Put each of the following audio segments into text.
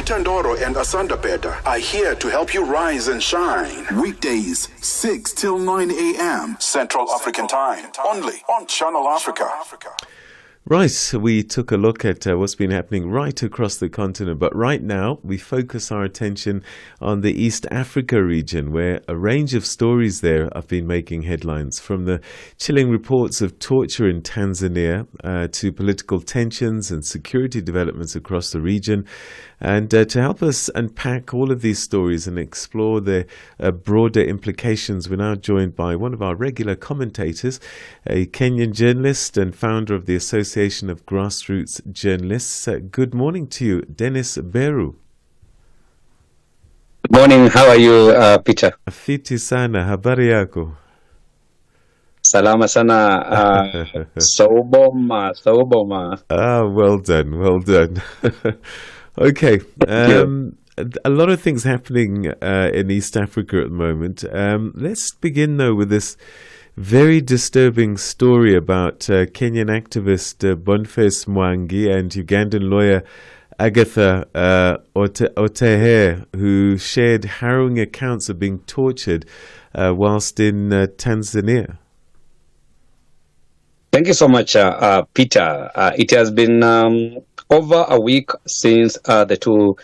Peter Ndoro and Asanda Beda are here to help you rise and shine. Weekdays, 6 till 9 a.m. Central African Time. Only on Channel Africa. Right, we took a look at what's been happening right across the continent, but right now we focus our attention on the East Africa region, where a range of stories there have been making headlines, from the chilling reports of torture in Tanzania to political tensions and security developments across the region. And to help us unpack all of these stories and explore the broader implications, we're now joined by one of our regular commentators, a Kenyan journalist and founder of the Association of Grassroots Journalists. Good morning to you, Dennis Beru. Good morning. How are you, Peter? Fiti sana, habari yako? Salama sana. Sauboma. Well done. Okay. A lot of things happening in East Africa at the moment. Let's begin, though, with this very disturbing story about Kenyan activist Boniface Mwangi and Ugandan lawyer Agatha Otehe, who shared harrowing accounts of being tortured whilst in Tanzania. Thank you so much, Peter. It has been over a week since the two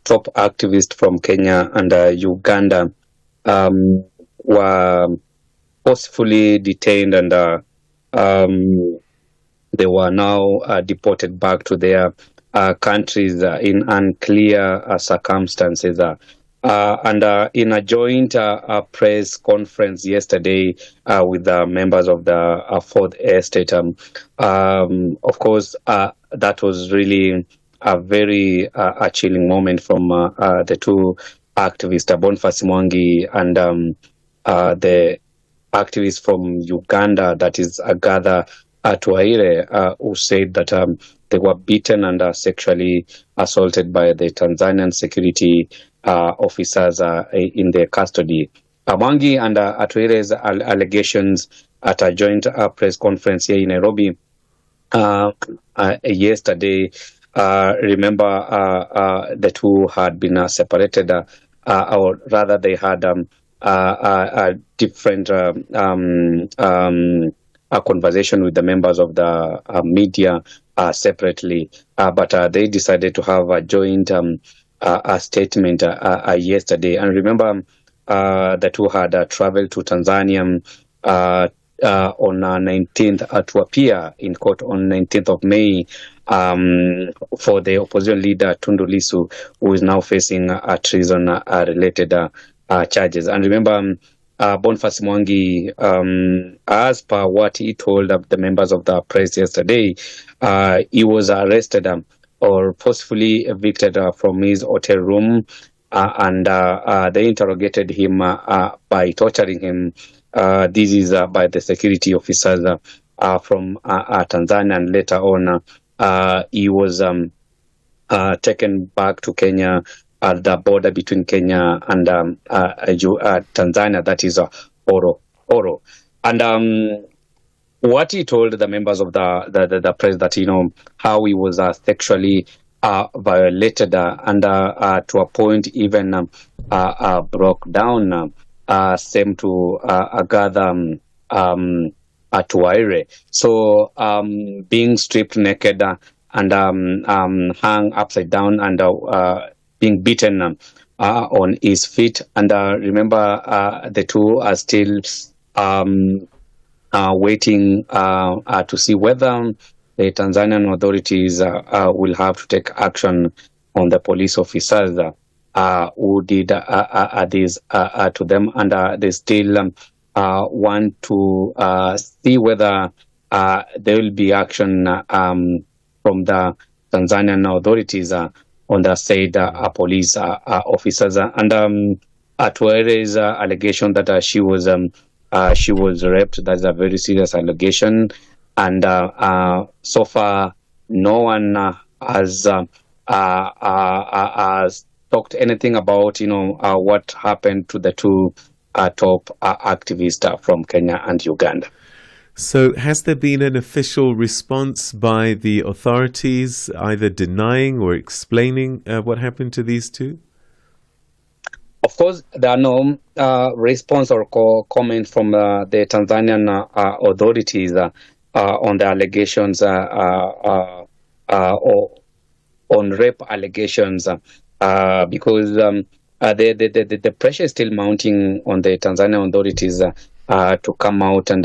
top activists from Kenya and Uganda were forcefully detained, and they were now deported back to their countries in unclear circumstances. And in a joint press conference yesterday with the members of the Fourth Estate, of course, that was really a very chilling moment from the two activists, Boniface Mwangi and the activist from Uganda, that is Agatha Atuaire, who said that they were beaten and sexually assaulted by the Tanzanian security officers in their custody. Mwangi and Atuaire's allegations at a joint press conference here in Nairobi yesterday. Remember, the two had been separated, or rather, they had a different a conversation with the members of the media separately, but they decided to have a joint a statement yesterday. And remember, the two had traveled to Tanzania on 19th to appear in court on 19th of May for the opposition leader Tundu Lissu, who is now facing treason related charges. And remember, Boniface Mwangi, as per what he told the members of the press yesterday, he was arrested or forcefully evicted from his hotel room, and they interrogated him by torturing him. This is by the security officers from Tanzania, and later on he was taken back to Kenya at the border between Kenya and Tanzania, that is Oro. And what he told the members of the press, that how he was sexually violated and to a point even broke down, same to Agatha Atuaire. So being stripped naked and hung upside down and being beaten on his feet. And remember, the two are still waiting to see whether the Tanzanian authorities will have to take action on the police officers who did this to them. And they still want to see whether there will be action from the Tanzanian authorities on the said police officers. And Atuaire's allegation that she was raped, that's a very serious allegation. And so far, no one has talked anything about what happened to the two top activists from Kenya and Uganda. So, has there been an official response by the authorities, either denying or explaining what happened to these two? Of course, there are no response or comment from the Tanzanian authorities on the allegations or on rape allegations because the pressure is still mounting on the Tanzanian authorities to come out and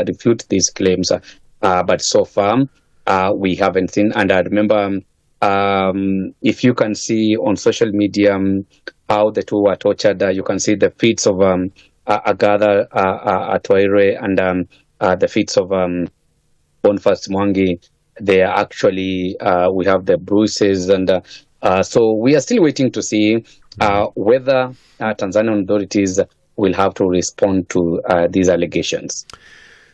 refute these claims. But so far, we haven't seen. And I remember, if you can see on social media how the two were tortured, you can see the feats of Agatha Atwaire and the feats of Boniface Mwangi. They are actually, we have the bruises, and so we are still waiting to see whether Tanzanian authorities will have to respond to these allegations.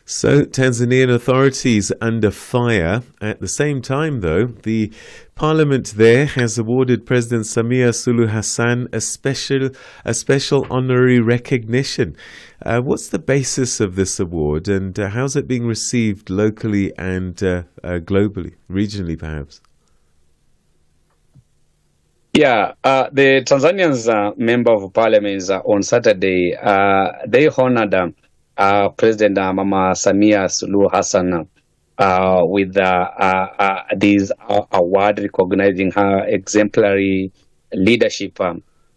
So, Tanzanian authorities under fire. At the same time, though, the parliament there has awarded President Samia Suluhu Hassan a special honorary recognition. What's the basis of this award, and how's it being received locally and globally, regionally perhaps? Yeah, the Tanzanians member of parliament on Saturday, they honored President Mama Samia Suluhu Hassan with this award recognizing her exemplary leadership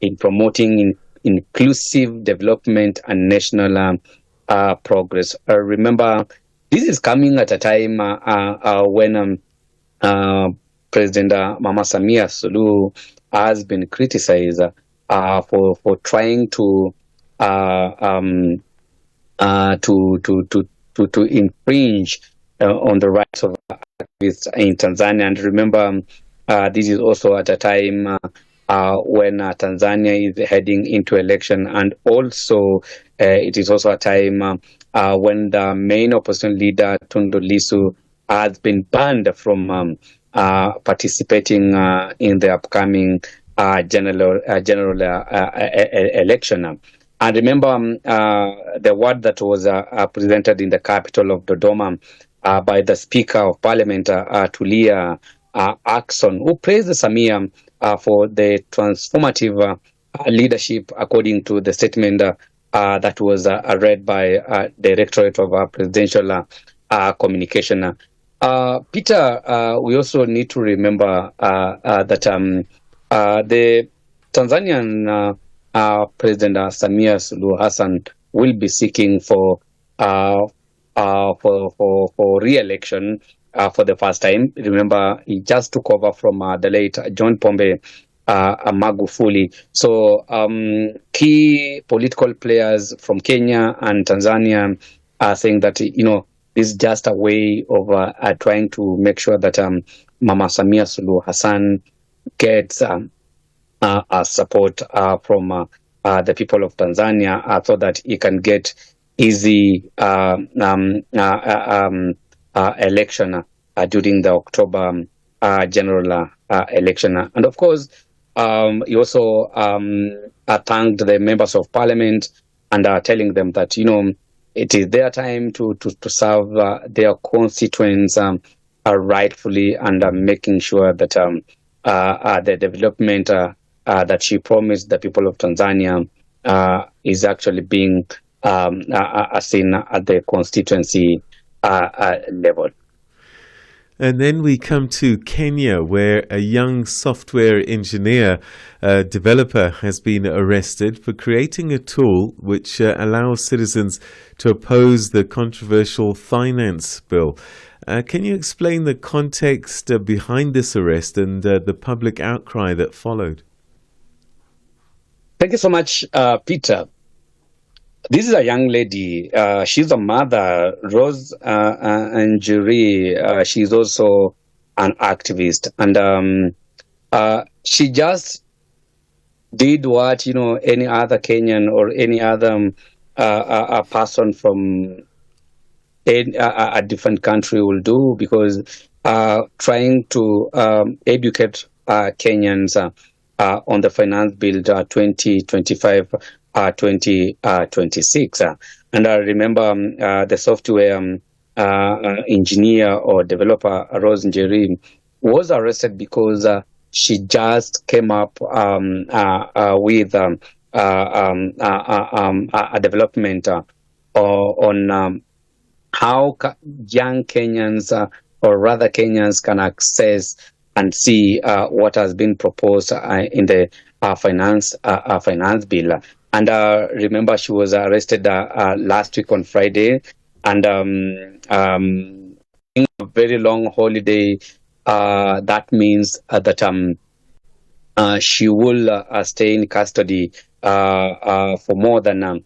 in promoting inclusive development and national progress. Remember, this is coming at a time when President Mama Samia Suluhu has been criticized for trying to infringe on the rights of activists in Tanzania. And remember, this is also at a time when Tanzania is heading into election, and also it is also a time when the main opposition leader Tundu Lissu has been banned from participating in the upcoming general election. And remember the word that was presented in the capital of Dodoma by the Speaker of Parliament, Tulia Ackson, who praised Samia for the transformative leadership, according to the statement that was read by Directorate of Presidential Communication. Peter, we also need to remember that the Tanzanian President Samia Suluhu Hassan will be seeking for re-election for the first time. Remember, he just took over from the late John Pombe Magufuli. So key political players from Kenya and Tanzania are saying that, this is just a way of trying to make sure that Mama Samia Suluhu Hassan gets support from the people of Tanzania so that he can get easy election during the October general election. And of course, he also thanked the members of parliament and telling them that, it is their time to serve their constituents rightfully, and making sure that the development that she promised the people of Tanzania is actually being seen at the constituency level. And then we come to Kenya, where a young software engineer developer has been arrested for creating a tool which allows citizens to oppose the controversial finance bill. Can you explain the context behind this arrest and the public outcry that followed? Thank you so much, Peter. This is a young lady. She's a mother, Rose Njuri. She's also an activist. And she just did what, any other Kenyan or any other a person from a different country will do, because trying to educate Kenyans on the finance bill 2025-2026. And I remember the software engineer or developer Rose Njeri was arrested because she just came up with a development on how young Kenyans, or rather Kenyans, can access and see what has been proposed in the finance bill. And remember, she was arrested last week on Friday, and a very long holiday. That means that she will stay in custody for more than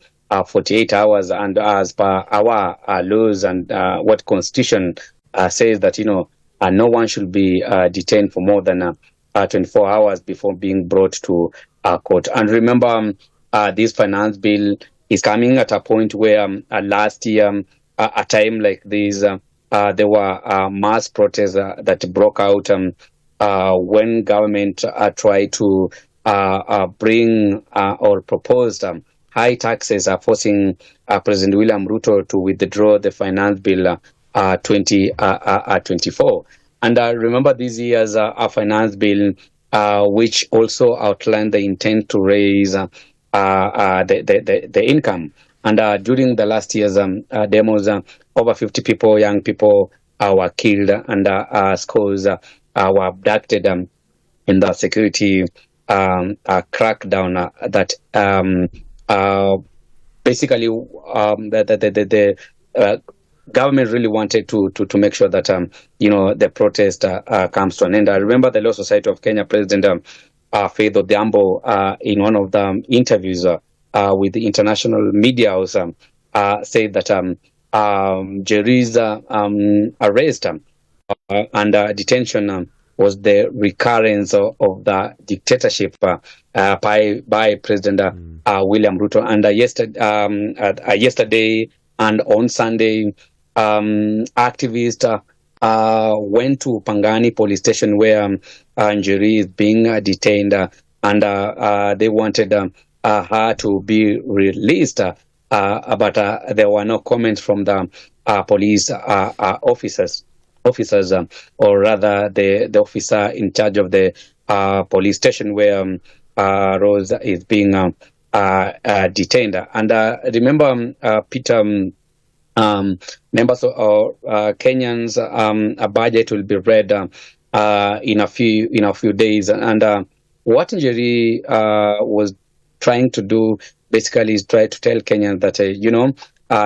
48 hours. And as per our laws and what Constitution says, that no one should be detained for more than 24 hours before being brought to court. And remember, this finance bill is coming at a point where last year, a time like this, there were mass protests that broke out when government tried to bring or proposed high taxes, forcing President William Ruto to withdraw the finance bill 2024. And remember, this year's finance bill, which also outlined the intent to raise the income. And during the last year's demos, over 50 people, young people, were killed, and scores were abducted in the security crackdown that basically the government really wanted to make sure that the protest comes to an end. I remember the Law Society of Kenya President Faith Odhiambo in one of the interviews with the international media house said that Jerry's arrest and detention was the recurrence of the dictatorship by President William Ruto. And yesterday and on Sunday, activists went to Pangani police station where Njeri is being detained, and they wanted her to be released, but there were no comments from the police officers, or rather the officer in charge of the police station where Rose is being detained. And remember, Peter, members of Kenyans, a budget will be read in a few days, and what Njeri was trying to do basically is try to tell Kenyans that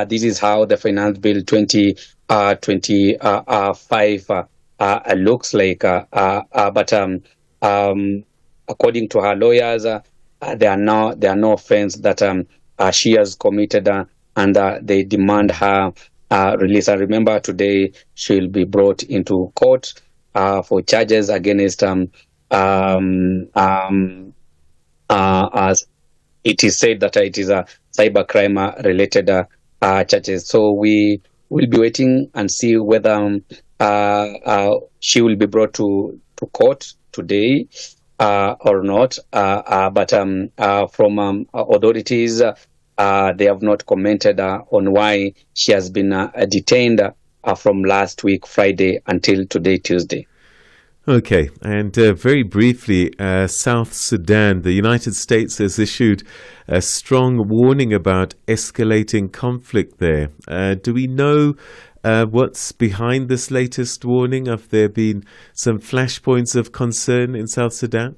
this is how the finance bill 2025 looks like, but according to her lawyers, there are no offense that she has committed, and they demand her release. I remember today she'll be brought into court for charges against as it is said that it is a cybercrime related charges. So we will be waiting and see whether she will be brought to court today or not. But from authorities, they have not commented on why she has been detained from last week, Friday, until today, Tuesday. Okay, and very briefly, South Sudan, the United States has issued a strong warning about escalating conflict there. Do we know what's behind this latest warning? Have there been some flashpoints of concern in South Sudan?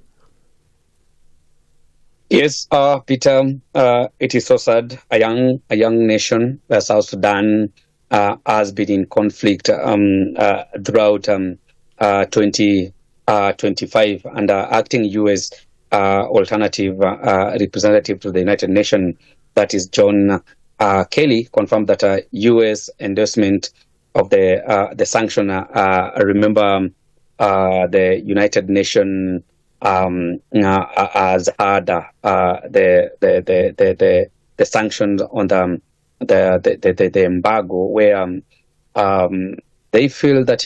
Yes, Peter, it is so sad. A young nation, South Sudan, has been in conflict throughout 2025, and acting U.S. alternative representative to the United Nations, that is John Kelly, confirmed that U.S. endorsement of the sanction. Remember, the United Nations has had the sanctions on the embargo, where they feel that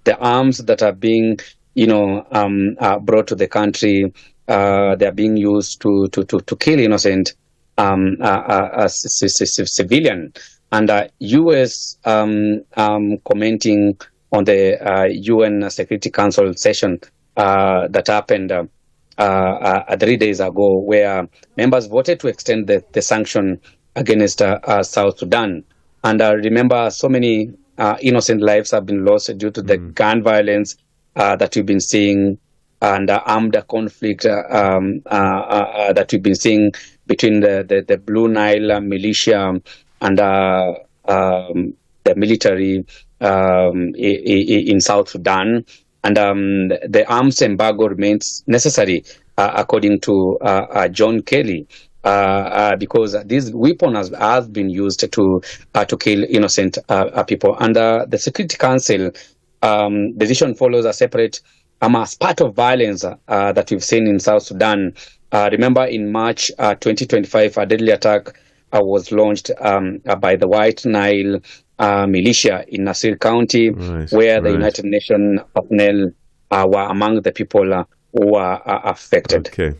the arms that are being brought to the country, they are being used to kill innocent civilian. and U.S. Commenting on the UN Security Council session that happened 3 days ago, where members voted to extend the sanction against South Sudan. And remember, so many innocent lives have been lost due to the gun violence that we've been seeing, and armed conflict that we've been seeing between the Blue Nile militia and the military in South Sudan. And the arms embargo remains necessary, according to John Kelly, because this weapon has been used to kill innocent people. And the Security Council decision follows a separate spurt of violence that we've seen in South Sudan. Remember, in March 2025, a deadly attack was launched by the White Nile militia in Nasir County, where the United Nations personnel were among the people who were affected. Okay.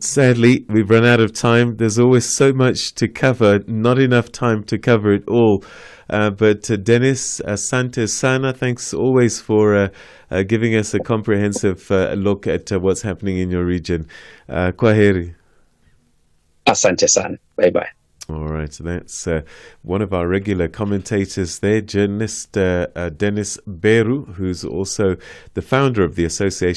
Sadly, we've run out of time. There's always so much to cover, not enough time to cover it all. But Dennis, asante sana, thanks always for giving us a comprehensive look at what's happening in your region. Kwaheri. Asante sana. Bye-bye. All right, so that's one of our regular commentators there, journalist Dennis Beru, who's also the founder of the Association